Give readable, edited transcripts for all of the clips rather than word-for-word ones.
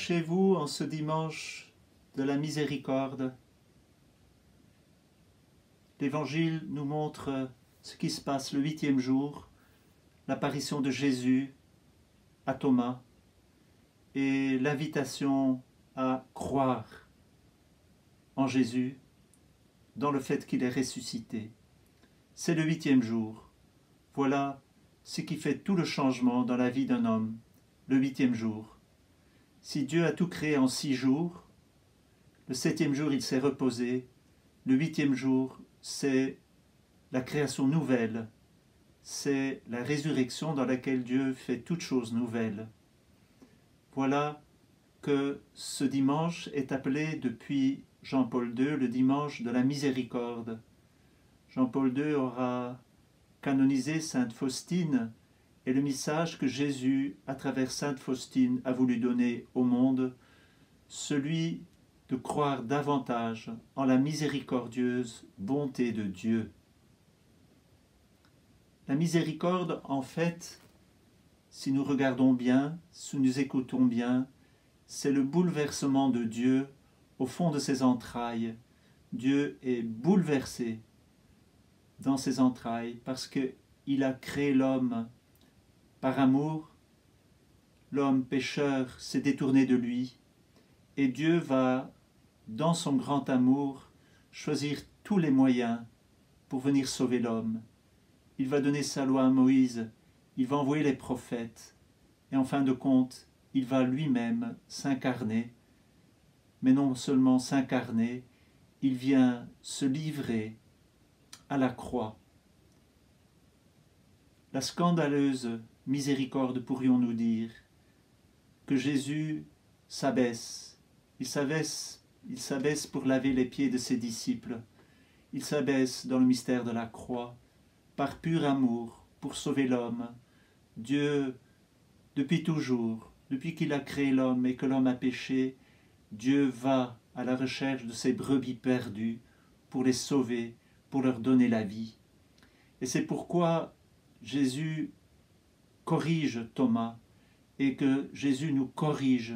chez vous en ce dimanche de la miséricorde. L'Évangile nous montre ce qui se passe le 8e jour, l'apparition de Jésus à Thomas et l'invitation à croire en Jésus dans le fait qu'il est ressuscité. C'est le 8e jour. Voilà ce qui fait tout le changement dans la vie d'un homme, le 8e jour. Si Dieu a tout créé en 6 jours, le 7e jour il s'est reposé, le 8e jour c'est la création nouvelle, c'est la résurrection dans laquelle Dieu fait toutes choses nouvelles. Voilà que ce dimanche est appelé depuis Jean-Paul II le dimanche de la miséricorde. Jean-Paul II aura canonisé Sainte Faustine et le message que Jésus, à travers Sainte Faustine, a voulu donner au monde, celui de croire davantage en la miséricordieuse bonté de Dieu. La miséricorde, en fait, si nous regardons bien, si nous écoutons bien, c'est le bouleversement de Dieu au fond de ses entrailles. Dieu est bouleversé dans ses entrailles parce qu'il a créé l'homme par amour. L'homme pécheur s'est détourné de lui et Dieu va, dans son grand amour, choisir tous les moyens pour venir sauver l'homme. Il va donner sa loi à Moïse, il va envoyer les prophètes et en fin de compte, il va lui-même s'incarner. Mais non seulement s'incarner, il vient se livrer à la croix. La scandaleuse miséricorde, pourrions-nous dire, que Jésus s'abaisse. Il s'abaisse pour laver les pieds de ses disciples. Il s'abaisse dans le mystère de la croix, par pur amour, pour sauver l'homme. Dieu, depuis toujours, depuis qu'il a créé l'homme et que l'homme a péché, Dieu va à la recherche de ses brebis perdues pour les sauver, pour leur donner la vie. Et c'est pourquoi Jésus corrige Thomas et que Jésus nous corrige,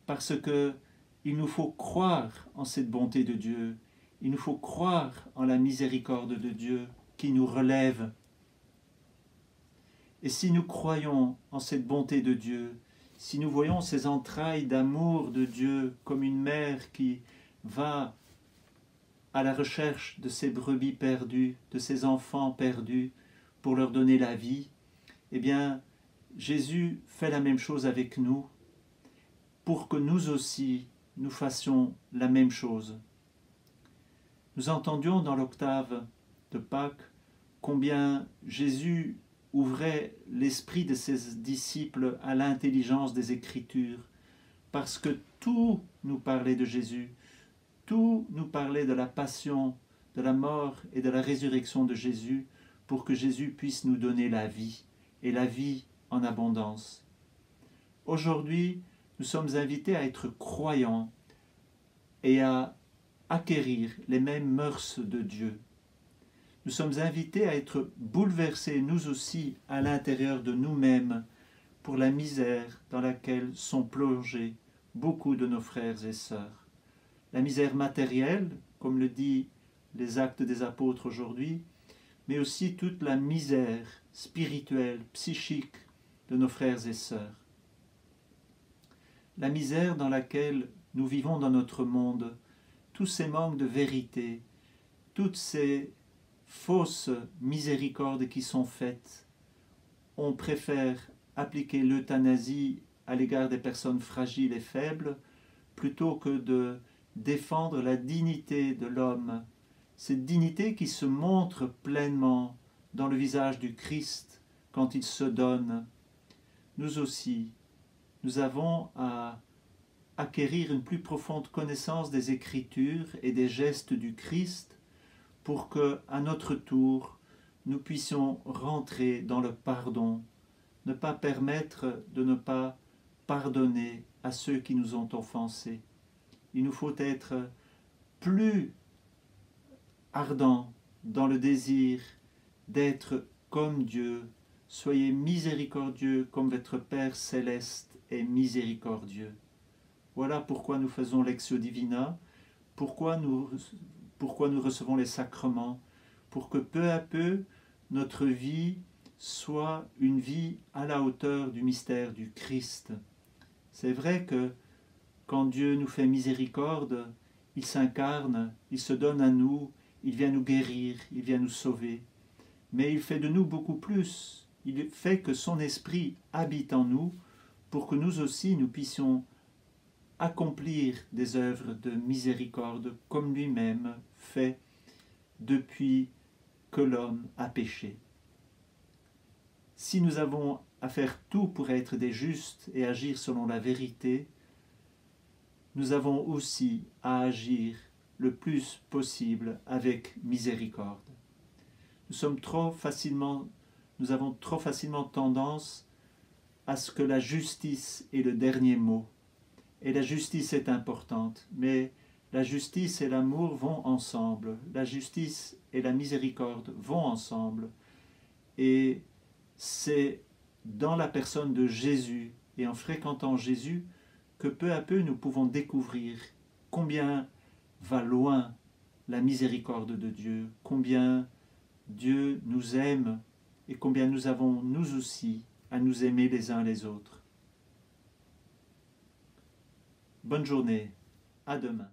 parce que il nous faut croire en cette bonté de Dieu, il nous faut croire en la miséricorde de Dieu qui nous relève. Et si nous croyons en cette bonté de Dieu, si nous voyons ces entrailles d'amour de Dieu comme une mère qui va à la recherche de ses brebis perdues, de ses enfants perdus, pour leur donner la vie, eh bien, Jésus fait la même chose avec nous, pour que nous aussi, nous fassions la même chose. Nous entendions dans l'octave de Pâques combien Jésus ouvrait l'esprit de ses disciples à l'intelligence des Écritures, parce que tout nous parlait de Jésus, tout nous parlait de la passion, de la mort et de la résurrection de Jésus, pour que Jésus puisse nous donner la vie, et la vie en abondance. Aujourd'hui, nous sommes invités à être croyants et à acquérir les mêmes mœurs de Dieu. Nous sommes invités à être bouleversés, nous aussi, à l'intérieur de nous-mêmes, pour la misère dans laquelle sont plongés beaucoup de nos frères et sœurs. La misère matérielle, comme le dit les Actes des Apôtres aujourd'hui, mais aussi toute la misère spirituelle, psychique de nos frères et sœurs. La misère dans laquelle nous vivons dans notre monde, tous ces manques de vérité, toutes ces fausses miséricordes qui sont faites. On préfère appliquer l'euthanasie à l'égard des personnes fragiles et faibles plutôt que de défendre la dignité de l'homme, cette dignité qui se montre pleinement dans le visage du Christ quand il se donne. Nous aussi, nous avons à acquérir une plus profonde connaissance des Écritures et des gestes du Christ pour que, à notre tour, nous puissions rentrer dans le pardon, ne pas permettre de ne pas pardonner à ceux qui nous ont offensés. Il nous faut être plus ardents dans le désir d'être comme Dieu. Soyez miséricordieux comme votre Père céleste est miséricordieux. Voilà pourquoi nous faisons l'Lectio Divina, pourquoi nous recevons les sacrements, pour que peu à peu notre vie soit une vie à la hauteur du mystère du Christ. C'est vrai que quand Dieu nous fait miséricorde, il s'incarne, il se donne à nous, il vient nous guérir, il vient nous sauver. Mais il fait de nous beaucoup plus. Il fait que son esprit habite en nous pour que nous aussi nous puissions accomplir des œuvres de miséricorde comme lui-même fait depuis que l'homme a péché. Si nous avons à faire tout pour être des justes et agir selon la vérité, nous avons aussi à agir le plus possible avec miséricorde. Nous avons trop facilement tendance à ce que la justice est le dernier mot. Et la justice est importante, mais la justice et l'amour vont ensemble. La justice et la miséricorde vont ensemble. Et c'est dans la personne de Jésus et en fréquentant Jésus que peu à peu nous pouvons découvrir combien va loin la miséricorde de Dieu, combien Dieu nous aime et combien nous avons, nous aussi, à nous aimer les uns les autres. Bonne journée, à demain.